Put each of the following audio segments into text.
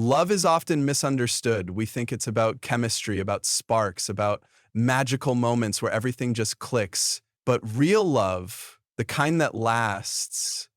Love is often misunderstood. We think it's about chemistry, about sparks, about magical moments where everything just clicks. But real love, the kind that lasts,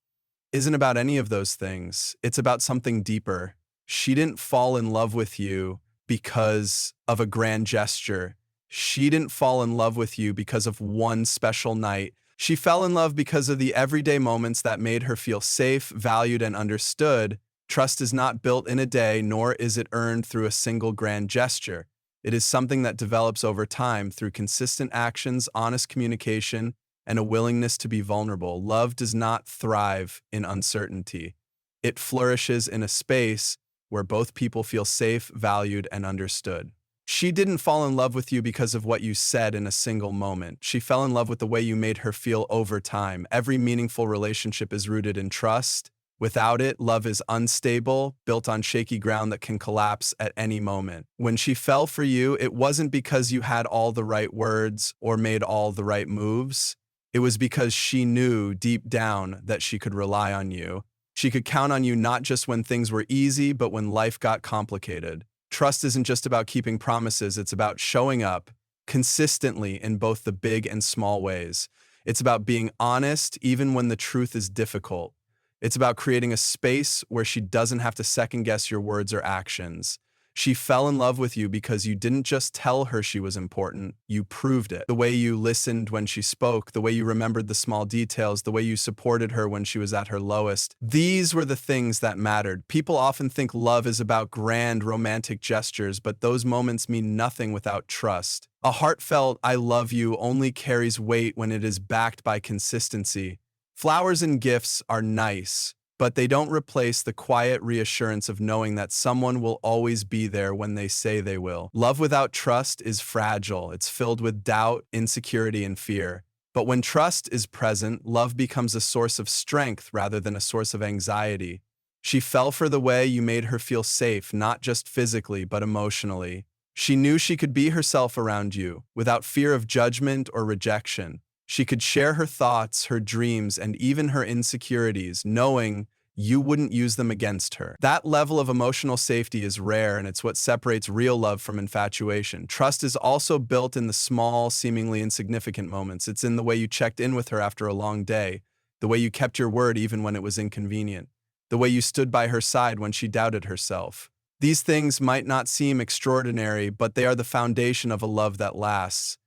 isn't about any of those things. It's about something deeper. She didn't fall in love with you because of a grand gesture. She didn't fall in love with you because of one special night. She fell in love because of the everyday moments that made her feel safe, valued, and understood. Trust is not built in a day, nor is it earned through a single grand gesture. It is something that develops over time through consistent actions, honest communication, and a willingness to be vulnerable. Love does not thrive in uncertainty. It flourishes in a space where both people feel safe, valued, and understood. She didn't fall in love with you because of what you said in a single moment. She fell in love with the way you made her feel over time. Every meaningful relationship is rooted in trust. Without it, love is unstable, built on shaky ground that can collapse at any moment. When she fell for you, it wasn't because you had all the right words or made all the right moves. It was because she knew deep down that she could rely on you. She could count on you not just when things were easy, but when life got complicated. Trust isn't just about keeping promises, it's about showing up consistently in both the big and small ways. It's about being honest even when the truth is difficult. It's about creating a space where she doesn't have to second guess your words or actions. She fell in love with you because you didn't just tell her she was important, you proved it. The way you listened when she spoke, the way you remembered the small details, the way you supported her when she was at her lowest. These were the things that mattered. People often think love is about grand romantic gestures, but those moments mean nothing without trust. A heartfelt "I love you" only carries weight when it is backed by consistency. Flowers and gifts are nice, but they don't replace the quiet reassurance of knowing that someone will always be there when they say they will. Love without trust is fragile. It's filled with doubt, insecurity, and fear. But when trust is present, love becomes a source of strength rather than a source of anxiety. She fell for the way you made her feel safe, not just physically, but emotionally. She knew she could be herself around you, without fear of judgment or rejection. She could share her thoughts, her dreams, and even her insecurities, knowing you wouldn't use them against her. That level of emotional safety is rare, and it's what separates real love from infatuation. Trust is also built in the small, seemingly insignificant moments. It's in the way you checked in with her after a long day, the way you kept your word even when it was inconvenient, the way you stood by her side when she doubted herself. These things might not seem extraordinary, but they are the foundation of a love that lasts.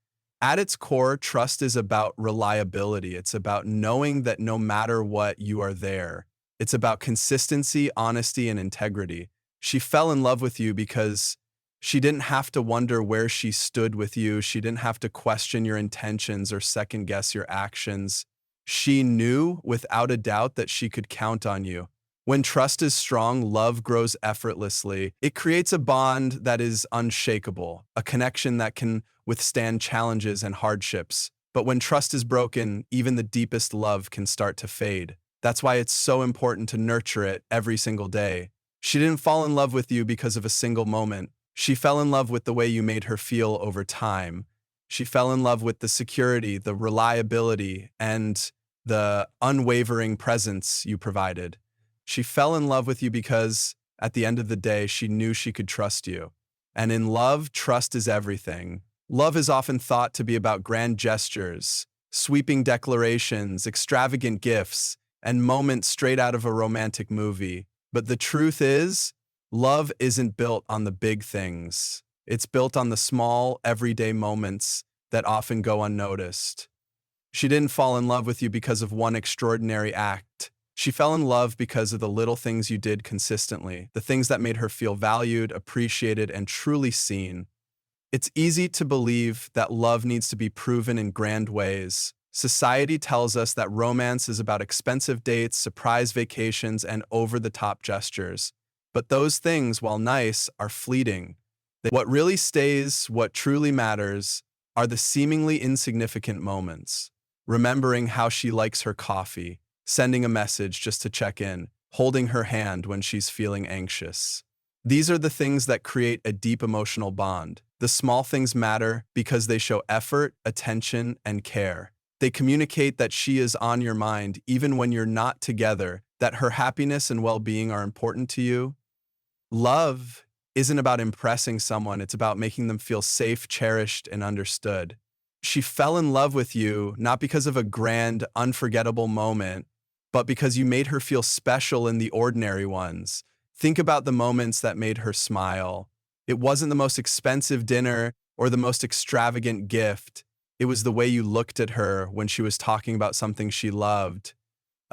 At its core, trust is about reliability. It's about knowing that no matter what, you are there. It's about consistency, honesty, and integrity. She fell in love with you because she didn't have to wonder where she stood with you. She didn't have to question your intentions or second guess your actions. She knew without a doubt that she could count on you. When trust is strong, love grows effortlessly. It creates a bond that is unshakable, a connection that can withstand challenges and hardships. But when trust is broken, even the deepest love can start to fade. That's why it's so important to nurture it every single day. She didn't fall in love with you because of a single moment. She fell in love with the way you made her feel over time. She fell in love with the security, the reliability, and the unwavering presence you provided. She fell in love with you because, at the end of the day, she knew she could trust you. And in love, trust is everything. Love is often thought to be about grand gestures, sweeping declarations, extravagant gifts, and moments straight out of a romantic movie. But the truth is, love isn't built on the big things. It's built on the small, everyday moments that often go unnoticed. She didn't fall in love with you because of one extraordinary act. She fell in love because of the little things you did consistently, the things that made her feel valued, appreciated, and truly seen. It's easy to believe that love needs to be proven in grand ways. Society tells us that romance is about expensive dates, surprise vacations, and over-the-top gestures. But those things, while nice, are fleeting. What really stays, what truly matters, are the seemingly insignificant moments. Remembering how she likes her coffee, sending a message just to check in, holding her hand when she's feeling anxious. These are the things that create a deep emotional bond. The small things matter because they show effort, attention, and care. They communicate that she is on your mind even when you're not together, that her happiness and well-being are important to you. Love isn't about impressing someone, it's about making them feel safe, cherished, and understood. She fell in love with you not because of a grand, unforgettable moment, but because you made her feel special in the ordinary ones. Think about the moments that made her smile. It wasn't the most expensive dinner or the most extravagant gift. It was the way you looked at her when she was talking about something she loved.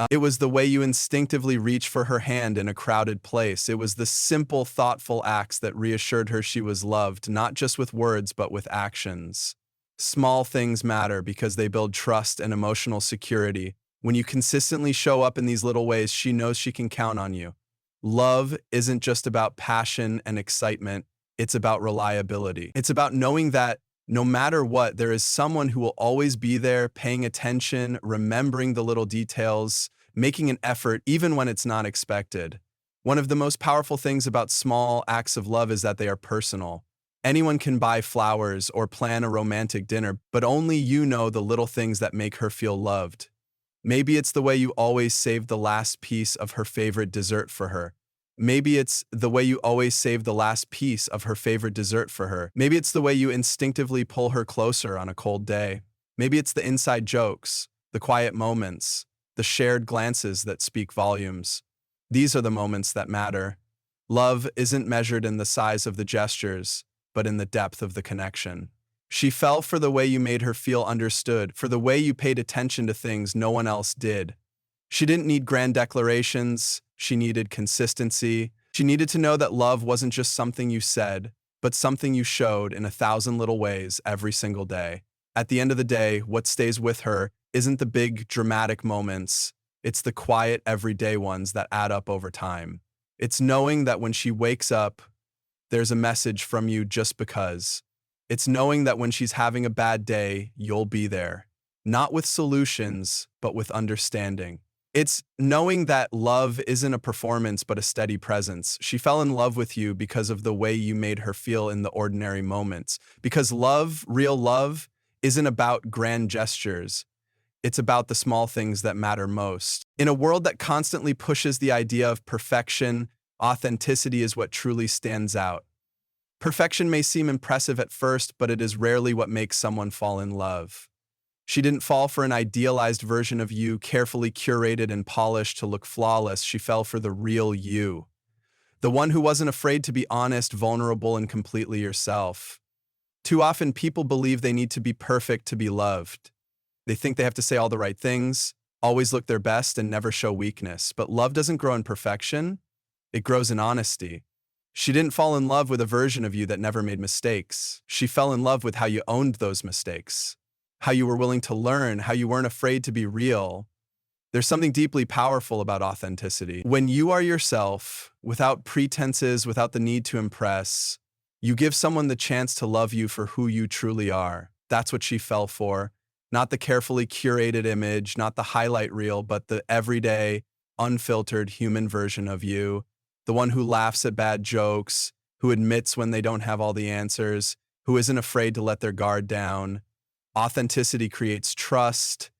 It was the way you instinctively reached for her hand in a crowded place. It was the simple, thoughtful acts that reassured her she was loved, not just with words, but with actions. Small things matter because they build trust and emotional security. When you consistently show up in these little ways, she knows she can count on you. Love isn't just about passion and excitement, it's about reliability. It's about knowing that no matter what, there is someone who will always be there, paying attention, remembering the little details, making an effort even when it's not expected. One of the most powerful things about small acts of love is that they are personal. Anyone can buy flowers or plan a romantic dinner, but only you know the little things that make her feel loved. Maybe it's the way you always save the last piece of her favorite dessert for her. Maybe it's the way you always save the last piece of her favorite dessert for her. Maybe it's the way you instinctively pull her closer on a cold day. Maybe it's the inside jokes, the quiet moments, the shared glances that speak volumes. These are the moments that matter. Love isn't measured in the size of the gestures, but in the depth of the connection. She fell for the way you made her feel understood, for the way you paid attention to things no one else did. She didn't need grand declarations. She needed consistency. She needed to know that love wasn't just something you said, but something you showed in 1,000 little ways every single day. At the end of the day, what stays with her isn't the big, dramatic moments. It's the quiet, everyday ones that add up over time. It's knowing that when she wakes up, there's a message from you just because. It's knowing that when she's having a bad day, you'll be there. Not with solutions, but with understanding. It's knowing that love isn't a performance, but a steady presence. She fell in love with you because of the way you made her feel in the ordinary moments. Because love, real love, isn't about grand gestures. It's about the small things that matter most. In a world that constantly pushes the idea of perfection, authenticity is what truly stands out. Perfection may seem impressive at first, but it is rarely what makes someone fall in love. She didn't fall for an idealized version of you, carefully curated and polished to look flawless. She fell for the real you. The one who wasn't afraid to be honest, vulnerable, and completely yourself. Too often, people believe they need to be perfect to be loved. They think they have to say all the right things, always look their best, and never show weakness. But love doesn't grow in perfection. It grows in honesty. She didn't fall in love with a version of you that never made mistakes. She fell in love with how you owned those mistakes, how you were willing to learn, how you weren't afraid to be real. There's something deeply powerful about authenticity. When you are yourself, without pretenses, without the need to impress, you give someone the chance to love you for who you truly are. That's what she fell for. Not the carefully curated image, not the highlight reel, but the everyday, unfiltered human version of you. The one who laughs at bad jokes, who admits when they don't have all the answers, who isn't afraid to let their guard down. Authenticity creates trust.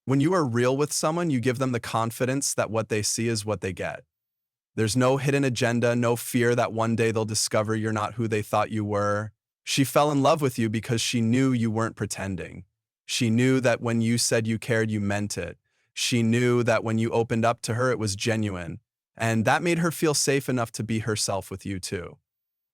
When you are real with someone, you give them the confidence that what they see is what they get. There's no hidden agenda, no fear that one day they'll discover you're not who they thought you were. She fell in love with you because she knew you weren't pretending. She knew that when you said you cared, you meant it. She knew that when you opened up to her, it was genuine. And that made her feel safe enough to be herself with you too.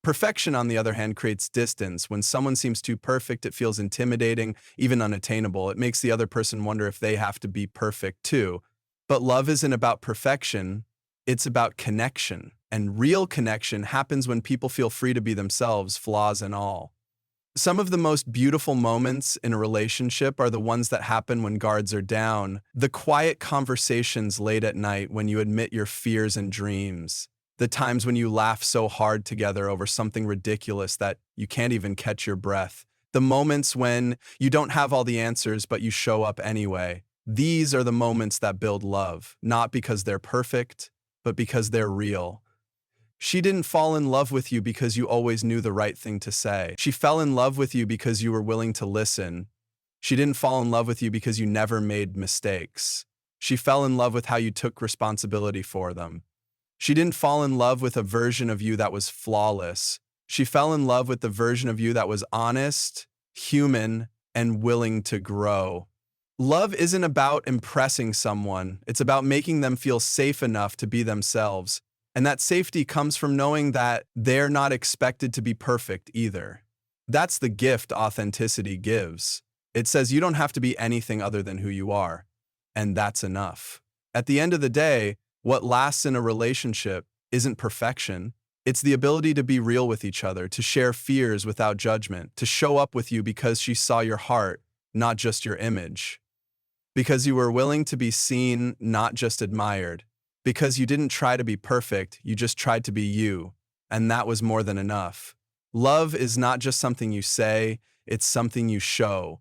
Perfection, on the other hand, creates distance. When someone seems too perfect, it feels intimidating, even unattainable. It makes the other person wonder if they have to be perfect too. But love isn't about perfection, it's about connection. And real connection happens when people feel free to be themselves, flaws and all. Some of the most beautiful moments in a relationship are the ones that happen when guards are down. The quiet conversations late at night when you admit your fears and dreams. The times when you laugh so hard together over something ridiculous that you can't even catch your breath. The moments when you don't have all the answers, but you show up anyway. These are the moments that build love, not because they're perfect, but because they're real. She didn't fall in love with you because you always knew the right thing to say. She fell in love with you because you were willing to listen. She didn't fall in love with you because you never made mistakes. She fell in love with how you took responsibility for them. She didn't fall in love with a version of you that was flawless. She fell in love with the version of you that was honest, human, and willing to grow. Love isn't about impressing someone. It's about making them feel safe enough to be themselves. And that safety comes from knowing that they're not expected to be perfect either. That's the gift authenticity gives. It says you don't have to be anything other than who you are, and that's enough. At the end of the day, what lasts in a relationship isn't perfection. It's the ability to be real with each other, to share fears without judgment, to show up with you because she saw your heart, not just your image. Because you were willing to be seen, not just admired. Because you didn't try to be perfect, you just tried to be you, and that was more than enough. Love is not just something you say, it's something you show.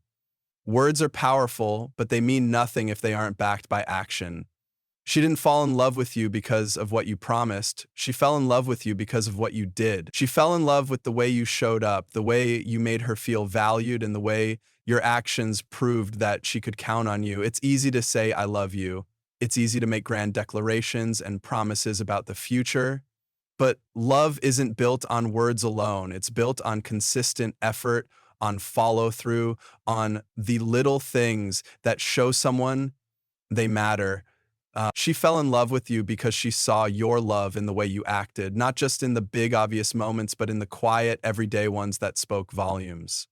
Words are powerful, but they mean nothing if they aren't backed by action. She didn't fall in love with you because of what you promised. She fell in love with you because of what you did. She fell in love with the way you showed up, the way you made her feel valued, and the way your actions proved that she could count on you. It's easy to say, I love you. It's easy to make grand declarations and promises about the future. But love isn't built on words alone. It's built on consistent effort, on follow through, on the little things that show someone they matter. She fell in love with you because she saw your love in the way you acted, not just in the big obvious moments, but in the quiet, everyday ones that spoke volumes.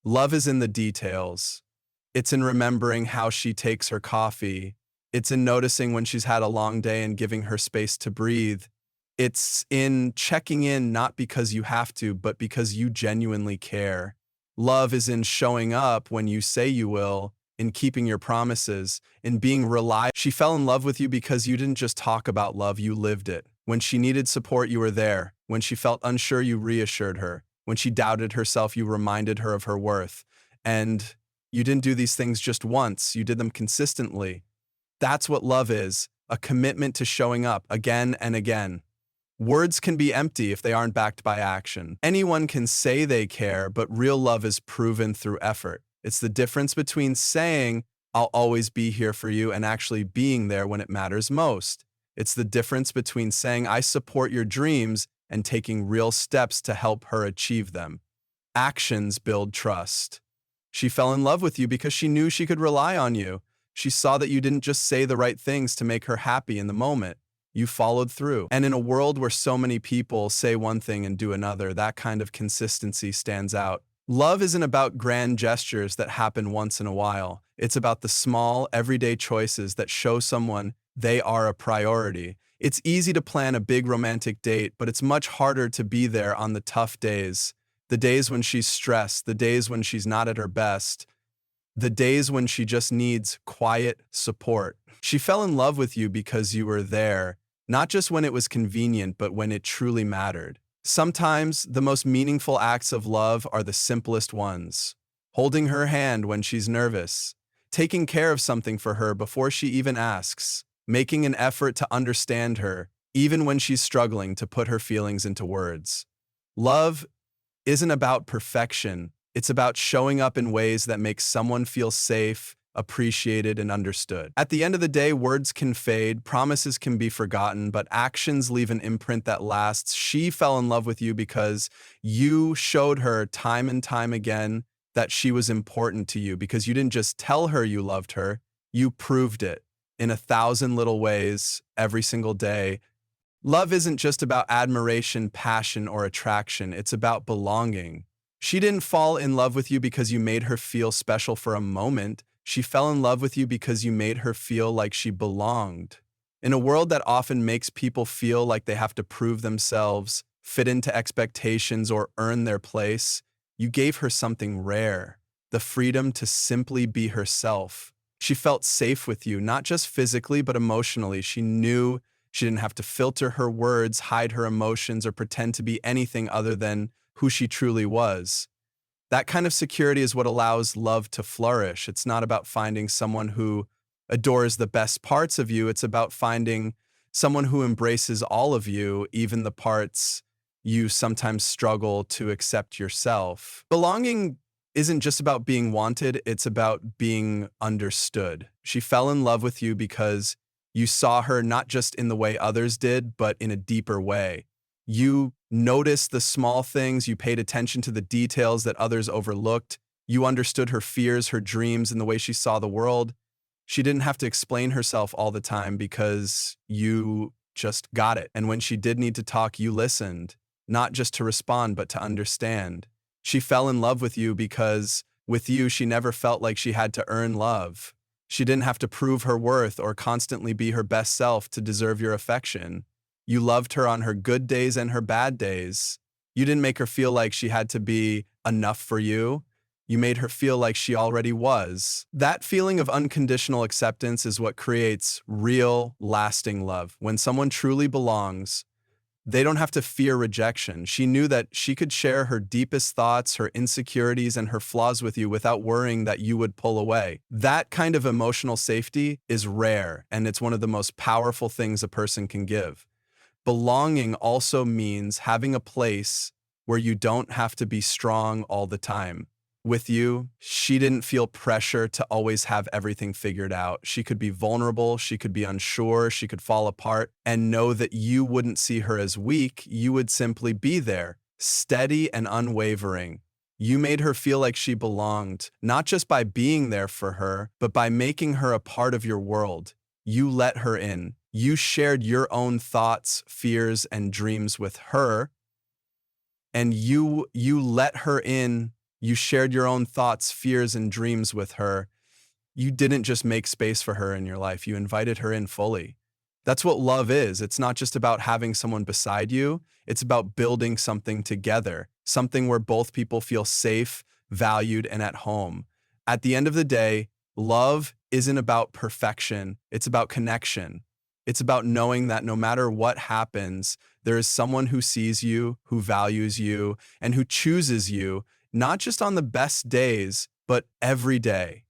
Love is in the details. It's in remembering how she takes her coffee. It's in noticing when she's had a long day and giving her space to breathe. It's in checking in not because you have to, but because you genuinely care. Love is in showing up when you say you will, in keeping your promises, in being reliable. She fell in love with you because you didn't just talk about love, you lived it. When she needed support, you were there. When she felt unsure, you reassured her. When she doubted herself, you reminded her of her worth. And you didn't do these things just once, you did them consistently. That's what love is, a commitment to showing up again and again. Words can be empty if they aren't backed by action. Anyone can say they care, but real love is proven through effort. It's the difference between saying, I'll always be here for you, and actually being there when it matters most. It's the difference between saying, I support your dreams, and taking real steps to help her achieve them. Actions build trust. She fell in love with you because she knew she could rely on you. She saw that you didn't just say the right things to make her happy in the moment. You followed through. And in a world where so many people say one thing and do another, that kind of consistency stands out. Love isn't about grand gestures that happen once in a while. It's about the small, everyday choices that show someone they are a priority. It's easy to plan a big romantic date, but it's much harder to be there on the tough days. The days when she's stressed, the days when she's not at her best, the days when she just needs quiet support. She fell in love with you because you were there, not just when it was convenient, but when it truly mattered. Sometimes the most meaningful acts of love are the simplest ones. Holding her hand when she's nervous, taking care of something for her before she even asks, making an effort to understand her, even when she's struggling to put her feelings into words. Love isn't about perfection. It's about showing up in ways that make someone feel safe, appreciated, and understood. At the end of the day, words can fade, promises can be forgotten, but actions leave an imprint that lasts. She fell in love with you because you showed her time and time again that she was important to you, because you didn't just tell her you loved her, you proved it in 1,000 little ways every single day. Love isn't just about admiration, passion, or attraction. It's about belonging. She didn't fall in love with you because you made her feel special for a moment. She fell in love with you because you made her feel like she belonged. In a world that often makes people feel like they have to prove themselves, fit into expectations, or earn their place, you gave her something rare, the freedom to simply be herself. She felt safe with you, not just physically, but emotionally. She knew she didn't have to filter her words, hide her emotions, or pretend to be anything other than who she truly was. That kind of security is what allows love to flourish. It's not about finding someone who adores the best parts of you. It's about finding someone who embraces all of you, even the parts you sometimes struggle to accept yourself. Belonging isn't just about being wanted, it's about being understood. She fell in love with you because You saw her not just in the way others did, but in a deeper way. You noticed the small things, you paid attention to the details that others overlooked. You understood her fears, her dreams, and the way she saw the world. She didn't have to explain herself all the time because you just got it. And when she did need to talk, you listened, not just to respond, but to understand. She fell in love with you because with you, she never felt like she had to earn love. She didn't have to prove her worth or constantly be her best self to deserve your affection. You loved her on her good days and her bad days. You didn't make her feel like she had to be enough for you. You made her feel like she already was. That feeling of unconditional acceptance is what creates real, lasting love. When someone truly belongs, they don't have to fear rejection. She knew that she could share her deepest thoughts, her insecurities, and her flaws with you without worrying that you would pull away. That kind of emotional safety is rare, and it's one of the most powerful things a person can give. Belonging also means having a place where you don't have to be strong all the time. With you, she didn't feel pressure to always have everything figured out. She could be vulnerable, she could be unsure, she could fall apart, and know that you wouldn't see her as weak. You would simply be there, steady and unwavering. You made her feel like she belonged, not just by being there for her, but by making her a part of your world. You let her in. You shared your own thoughts, fears, and dreams with her, and you let her in. You shared your own thoughts, fears, and dreams with her. You didn't just make space for her in your life, you invited her in fully. That's what love is. It's not just about having someone beside you, it's about building something together, something where both people feel safe, valued, and at home. At the end of the day, love isn't about perfection, it's about connection. It's about knowing that no matter what happens, there is someone who sees you, who values you, and who chooses you, not just on the best days, but every day.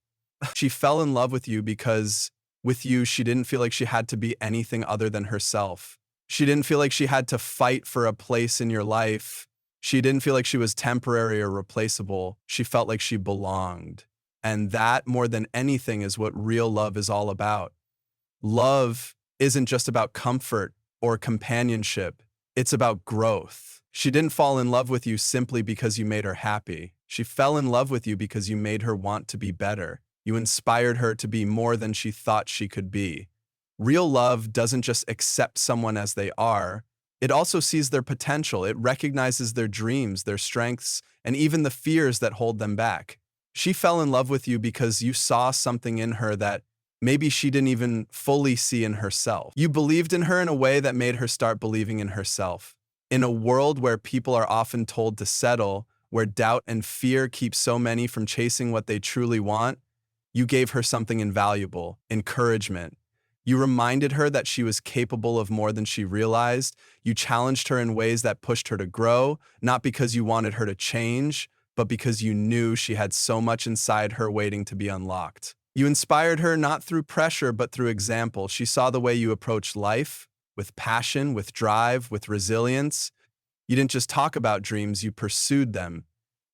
She fell in love with you because with you, she didn't feel like she had to be anything other than herself. She didn't feel like she had to fight for a place in your life. She didn't feel like she was temporary or replaceable. She felt like she belonged. And that, more than anything, is what real love is all about. Love isn't just about comfort or companionship. It's about growth. She didn't fall in love with you simply because you made her happy. She fell in love with you because you made her want to be better. You inspired her to be more than she thought she could be. Real love doesn't just accept someone as they are. It also sees their potential. It recognizes their dreams, their strengths, and even the fears that hold them back. She fell in love with you because you saw something in her that maybe she didn't even fully see in herself. You believed in her in a way that made her start believing in herself. In a world where people are often told to settle, where doubt and fear keep so many from chasing what they truly want, you gave her something invaluable: encouragement. You reminded her that she was capable of more than she realized. You challenged her in ways that pushed her to grow, not because you wanted her to change, but because you knew she had so much inside her waiting to be unlocked. You inspired her not through pressure, but through example. She saw the way you approached life, with passion, with drive, with resilience. You didn't just talk about dreams, you pursued them.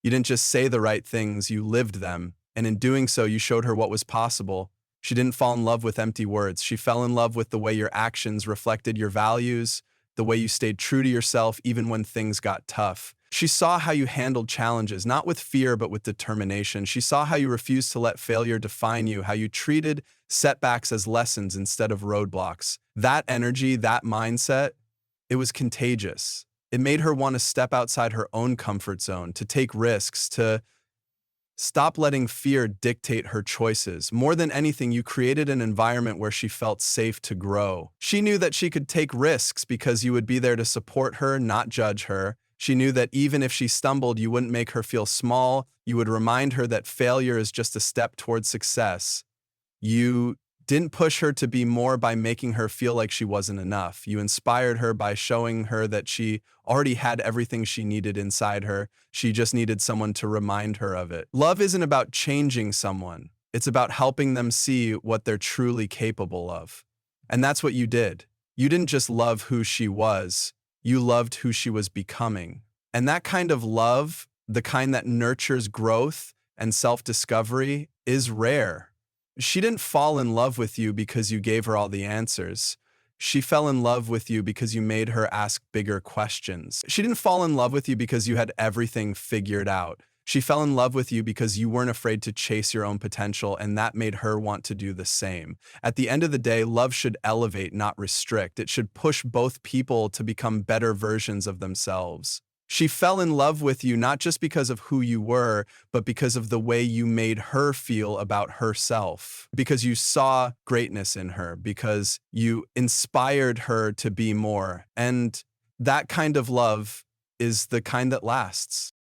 You didn't just say the right things, you lived them. And in doing so, you showed her what was possible. She didn't fall in love with empty words. She fell in love with the way your actions reflected your values, the way you stayed true to yourself even when things got tough. She saw how you handled challenges, not with fear, but with determination. She saw how you refused to let failure define you, how you treated setbacks as lessons instead of roadblocks. That energy, that mindset, it was contagious. It made her want to step outside her own comfort zone, to take risks, to stop letting fear dictate her choices. More than anything, you created an environment where she felt safe to grow. She knew that she could take risks because you would be there to support her, not judge her. She knew that even if she stumbled, you wouldn't make her feel small. You would remind her that failure is just a step towards success. You didn't push her to be more by making her feel like she wasn't enough. You inspired her by showing her that she already had everything she needed inside her. She just needed someone to remind her of it. Love isn't about changing someone. It's about helping them see what they're truly capable of. And that's what you did. You didn't just love who she was, you loved who she was becoming. And that kind of love, the kind that nurtures growth and self-discovery, is rare. She didn't fall in love with you because you gave her all the answers. She fell in love with you because you made her ask bigger questions. She didn't fall in love with you because you had everything figured out. She fell in love with you because you weren't afraid to chase your own potential, and that made her want to do the same. At the end of the day, love should elevate, not restrict. It should push both people to become better versions of themselves. She fell in love with you not just because of who you were, but because of the way you made her feel about herself, because you saw greatness in her, because you inspired her to be more. And that kind of love is the kind that lasts.